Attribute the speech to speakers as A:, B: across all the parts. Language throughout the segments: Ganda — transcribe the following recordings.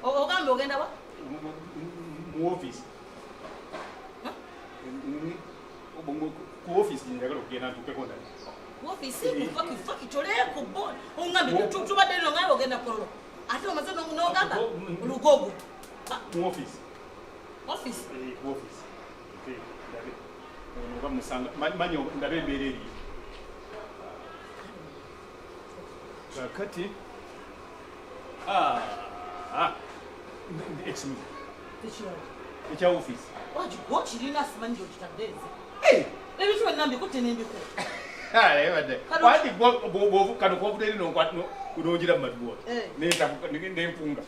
A: Ogamba ogenda wa?
B: Mu office. Ku office njagala okugenda ntuukeko ndala.
A: Office fuck itoleko bo. Ongambe tubadde no ngabe ogenda kololo. Ate omaze n'ogamba olugogo.
B: Mu office.
A: Office?
B: Ku office. Ndabe. Nga musanga manyo ndabe embeera eri. Kakati ekimu ekya office
A: wakirina simanyi gyokitaddeezi ebintu byonna mbikutte n'embiku
B: wati kano kobuteri nongira mu matu nenfunga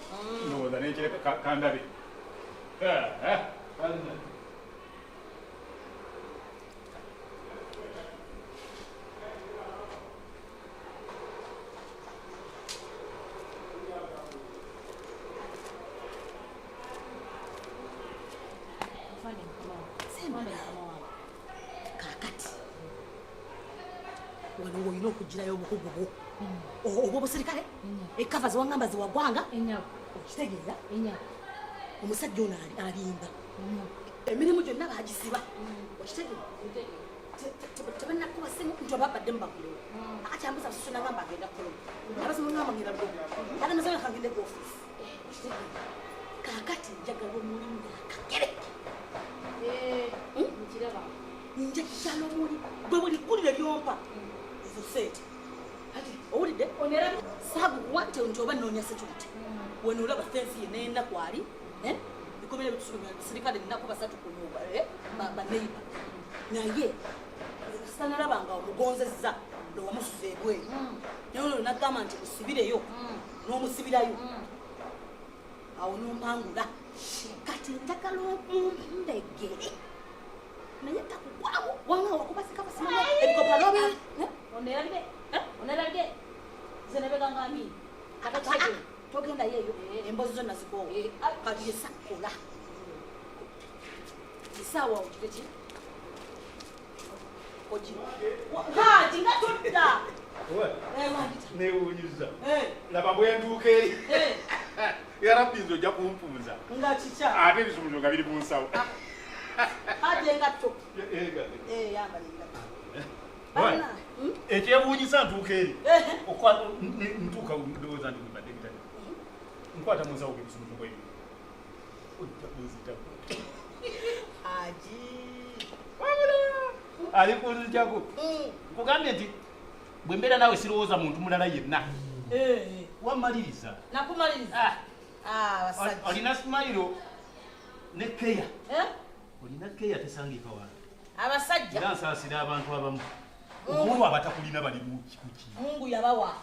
B: ndowooza nekireka kandabe
A: wano woyina okugirayo obukugu bwo oba obusirikale ekava ziwangamba ziwagwanga okitegeera omusajja ono alimba emirimu gyonna bagisiba okitegeera tebannakuba simu nti oba badde mubaguleo ati ambuza susu nagamba agenda kukoloma abasimuŋamba ngenda bwo ate nasabe kangende ku ofisi okitegeera kakati njagala omulimu akagereke njagala omuli bwe buli ggulire lyompa sente ati owulidde saagukuwa nti oba nnoonya security weno olaba fensi ye nenda kwali bikomera bitusulu bya sirikale nnaku basatu ku nyumba baneiba naye sanalabanga omugonzezza lowamusuza ebweru naye olwo nagamba nti musibireyo n'omusibirayo awo nompangula kati njagala omumbegere naye takugwawo wanga wakubasika basimama ebikopaloba onerabide zenebeganga amini katakyege togenda yeyo embozi zonna zikowo kati yesakola isaawa okiteki kati nga todda
B: newunyuza laba bwenduuka eri yarabinza ojja kumpuuza
A: nga kikya
B: ate ebisumuzo nga biri mu nsawo
A: ate engatto yambalinga
B: ekyewuunyisa ntuuka eri ntuuka ndowooza nti mbadde bitali nkwata mu nsawo gebisumuzo bwebi ojja kuzitako ali kunzijako nkugambye nti bwe mbeera naawe sirowooza muntu mulala yenna wamaliriza
A: nakumaliriza
B: olina simayiro ne keya olina keya tesangika wange
A: abasajja
B: era nsaasira abantu abamu olwo abatakulina bali kuki
A: mungu yabawa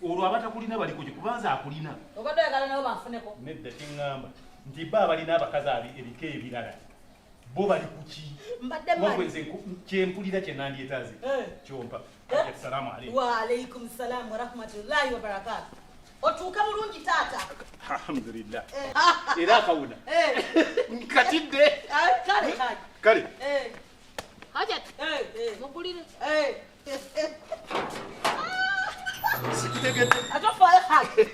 B: olwo abatakulina bali kuki kubanza akulina
A: obadde oyagala nabo banfuneko
B: nedda kiŋŋamba nti ba balina abakazi ebika ebirala bo bali kuki wagwenze kyempulira kyenandyetaaze kyompa salaamu alaikum
A: waalaikum salaamu warahmatullahi wabarakatu otuuka bulungi taata
B: alhamdulillah era akawuna nkatidde kale
C: hajat mugulire
B: sikitegedde
A: atofaayo haji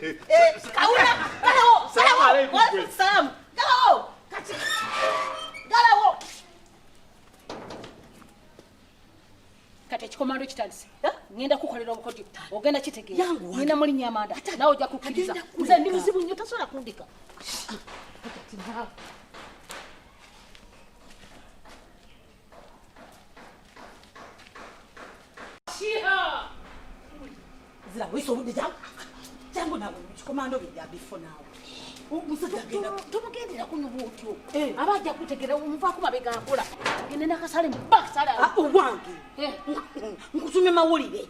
A: kawuna galawo
B: salaamu alaikum
A: salaamu galawo kati galawo
C: kati ekikomando kitandise ngenda kukolera obukodyo ogenda kitegeera nina muli nyamanda nawe ojja kukkiriza nze ndi muzibu nnyo tasobola kundika
A: zira wisa obudde jangu nawe ekikomando bijja bifo naawe omusajja agenda
C: tomugendera kuno bwotyo aba ajja kutegeera omuvaako mabega akola gende nakasale bakasale
A: owange nkusumye mawulire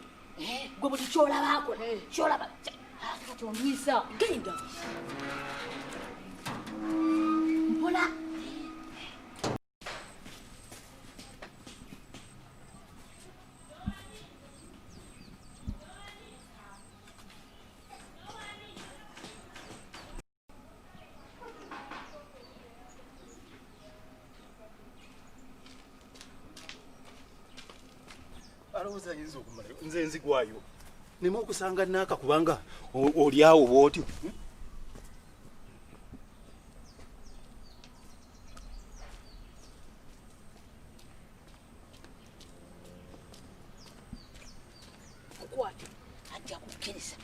A: gwe buli kyolaba akola kyolaba
C: kati ondwisa
A: genda mpola
B: alowooza ayinza okumalayo nze nzigwayo nemo okusanga naka kubanga oli awo bwoti.
C: Kukwata ajja kukkiriza.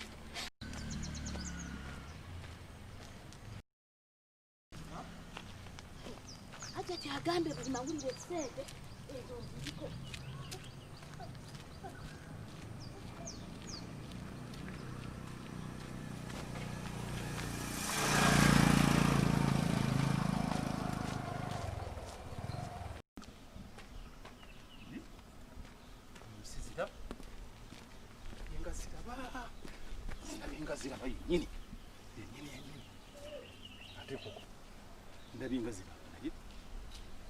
C: Ajja kyagambe buli mawulire ssente ezo ziriko.
B: Ziraba nyini ate koko ndabinga ziraba naye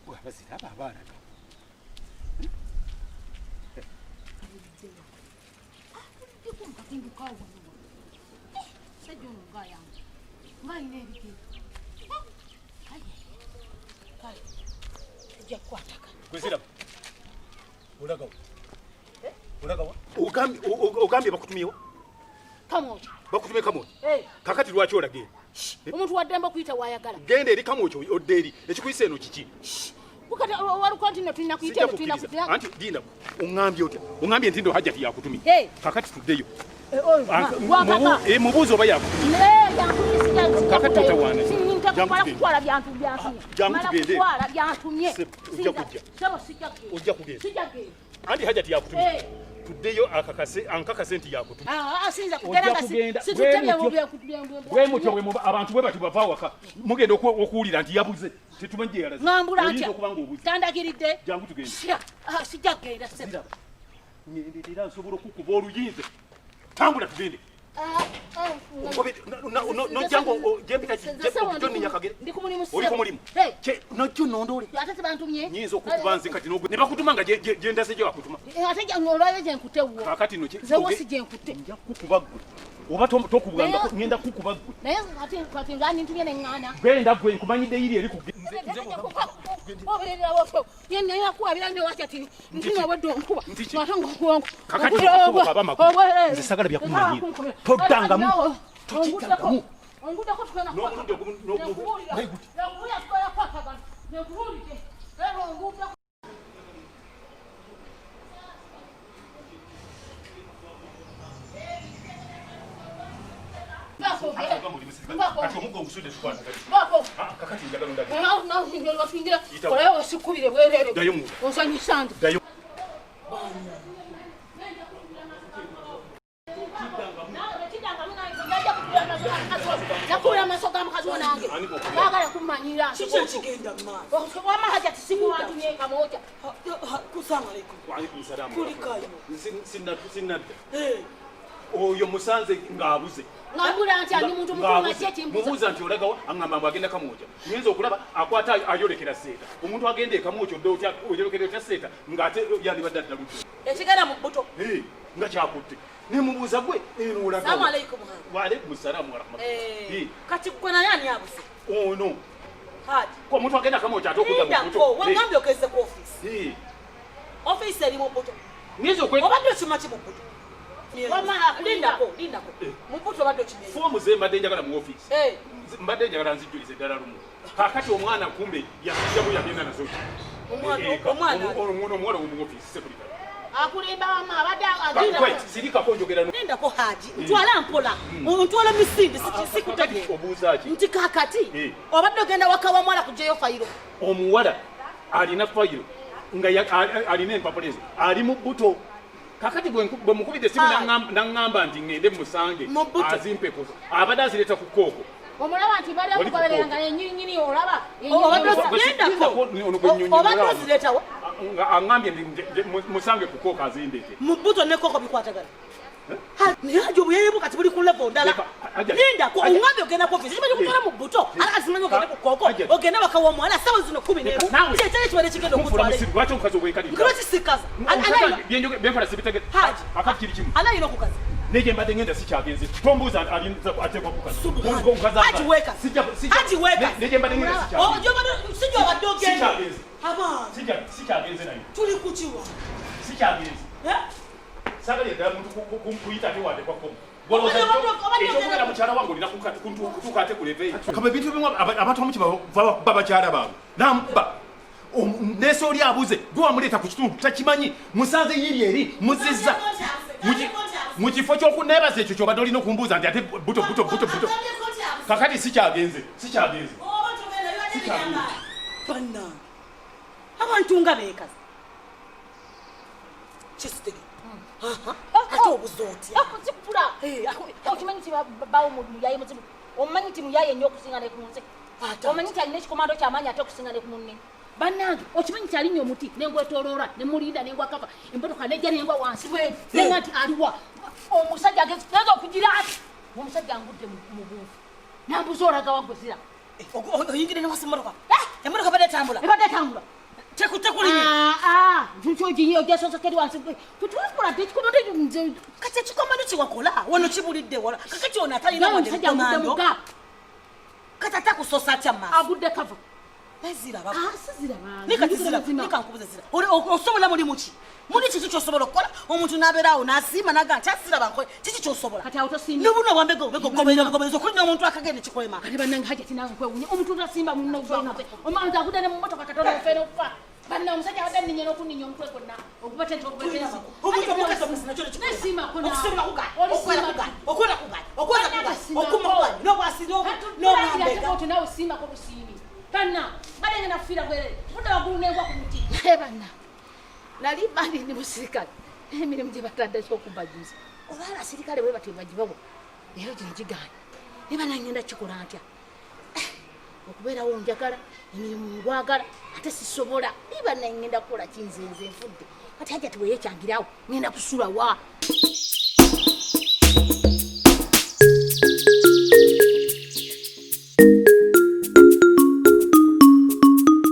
B: bwaba ziraba abaalaga kweziraba olagawa ogambye bakutumyewo
C: Kamoja.
B: Bakutume kamoja. Kakati lwaki olagenda?
C: Omuntu waddemba kuyita wayagala.
B: Genda eri kamoja odde eri. Ekikuyise eno kiki?
C: Bukati walukontinent tulina kuyita tulina kutya.
B: Anti dinda ongambye otya? Ongambye ntindo hajjati yakutumye. Kakati tuddeyo. Mubuuzo oba yakutumye. Kakati otawaana.
C: Ntakwala kutwala byantu byantumye.
B: Mala
C: kutwala byantumye.
B: Ojja kujja.
C: Sebo sijja kugenda.
B: Ojja kugenda.
C: Sijja kugenda.
B: Anti hajjati yakutumye. Tuddeyo ankakase nti yakutumye.
C: Sinza kugenda
B: bwe mutyo bwe abantu bwe bati bava waka mugenda okuwulira nti yabuze tetumanyi gye yalaze.
C: Ngambula ntya tandagiridde.
B: Jangu tugende.
C: Sijja kugenda sebo.
B: Nyenderera nsobola okukuba oluyinza. Tambula tugende. Nojango jempita John Nyakagere.
C: Ndi kumulimu sebo.
B: Oli kumulimu. Nojjo nondole.
C: Ate tebantumye.
B: Nyinza okukubanze kati ne bakutuma nga genda sejo akutuma.
C: Ate olwaye gye nkute wo.
B: Kakati no
C: Ze wosi gye nkute.
B: Nja kukuba gwe. Oba tokubugamba ngenda kukuba gwe.
C: Naye kati ngani ntumye ne ngana.
B: Genda gwe nkumanyidde yiri eri ku.
C: Oberera wofo. Yenne yakuwa birande wakyati. Ntinyo weddo nkuba. Matango kuwangu.
B: Kakati okuba makulu. Nze sagala bya kumanyira. Todangamu. Tokitangamu.
C: Onguda ko tukana.
B: No.
C: Nakula masoga mkazi wanange. Bagala kumanyira.
A: Chicho chigenda mama.
C: Wama haja tisiku watu nyeka moja.
A: Kusama alaikum.
B: Wa alaikum salam.
A: Kulikayo.
B: Sinna. Oyo musanze ngaabuze.
C: Ngambula nti ali muntu mukuma cheti mbuza.
B: Mubuza nti olagawa angamba agenda kamoja. Nyenzo okulaba akwata ayolekera seta. Omuntu agende kamoja odotya oyolekera seta ngate yali badadda lutu.
A: Ekigala mu buto.
B: Nga kyakutte. Ne mubuza gwe eno olagawa.
A: Assalamu alaikum.
B: Wa alaikum salam wa rahmatullah.
A: Kati gwe na yani abuse.
B: Oh no.
A: Hadi.
B: Kwa muntu agenda kamoja atokuza mu buto.
A: Wangambye okeze ku office. Office eri mu buto.
B: Nyenzo kwe.
A: Obadde kimachi mu buto. Wama lindako. Mubuto baddo kimye.
B: Fomu ze mbadde njagala mu office. Mbadde njagala nzijulize ddala lumu. Kakati omwana kumbe yagenda nazo. Omwana mu office secretary.
C: Akulimba wama abadde agenda.
B: Sirika konjogera.
A: Lindako Haji. Ntwala mpola. Ntwala misindi sikutege.
B: Obuuza ki?
A: Nti kakati. Obadde ogenda wakawa mwala kujeyo fayiro.
B: Omuwala alina fayiro nga alina empapula ali mu buto. Kakati bwe mukubide simu nangamba nti ngende musange azimpeko abadde azireta ku kooko.
C: Omulaba nti bali akugoberera nga yennyini olaba.
A: Obadde oziretawo?
B: Angambye musange ku kooko azindete.
A: Mu buto ne kooko bikwatagana. Nihajo buyebo kati buli ku level ndala. Linda ko ungambye ogenda ku office. Chimanyi kutwala mu buto. Ala asimanyi ogenda ku kooko. Ogenda bakawa mwala sawa zino 10. Kyekyo kibale kigenda okutwala.
B: Lwaki omukazi obwekali?
A: Lwaki sikaza?
B: Byenkola sibitegete. Akati kiri kimu.
A: Anayina okukaza.
B: Neje mbadde ngenda sikyagenze. Tombuuza alinza atekwa kukaza.
A: Haji weka. Haji weka.
B: Neje mbadde ngenda sikyagenze.
A: Ojo bado sijjo abadde ogenda.
B: Sikyagenze.
A: Aba.
B: Sikyagenze nayo.
A: Tuli kuchiwa.
B: Sikyagenze. sagale ddala muntu kuyita ate wande kwakomo ekyokugenda mukyala wange olina kutuuka ate kuleveyo kaba ebintu bimu abantu amuki babakyala baabwe namubba neese oli abuze gwe wamuleeta ku kitundu takimanyi musanze yiri eri muzizza mu kifo ky'okuneebaza ekyo kyobadde olina okumbuuza nti ate buto kakati sikyagenze
A: banna abantu nga beekazi kisitege ate obuze otya
C: okimanyi nti bawo muyaye muzibu omanyi nti muyaye nnyo okusinga ne ku nze omanyi nti alina ekikomando kyamaanyi ate okusinga ne ku munne bannange okimanyi nti alinnyo omuti nengwetooloola nemulinda nengwakava emmotoka nejja nengwa wansi nenga nti aliwa omusajja ageza okugira ati omusajja angudde mu bunfu nambuza olaga waggwezira
A: oyingire newasi emmotoka emmotoka badde etambula tekulinye
C: nkyogiyio ogyasosokeri wansi tutukola tekikomando
A: kati ekikomando kyewakola wano kibulidde wala kakati ono
C: omusajja agudde muga
A: kati atakusosa atya maaso
C: agudde kava
A: osobola muli muki muli kiki kyosobola okukola omuntu nabeerawo nasiima naga nti asiraba nkoye kiki kyosobola nobuno obwambegobegobereza okulinya omuntu akagenda ekikwema
C: ate bannange hajati nange kwewunya omuntu tasimba munozonaze omanzi agudde ne mumotoka katono ofeera okufa banna omusajja abadde nninya n'okunninya omutwe gwonna okubatenobwasioti nawe siimako busiimi banna balengena kufiira bwerere mudda waggulu nengwa ku muti banna nali bali ndi musirikale emirimu gye bataddeko okubajuza oba abasirikale bwe batyo bagibawa leero gino gigaanye ne banangenda kikola ntya okubeerawo njagala emirimu ngwagala ate sisobola iba nangenda kukola kinzenze nfudde kati hajja tiweyekyangirawo ngenda kusulawa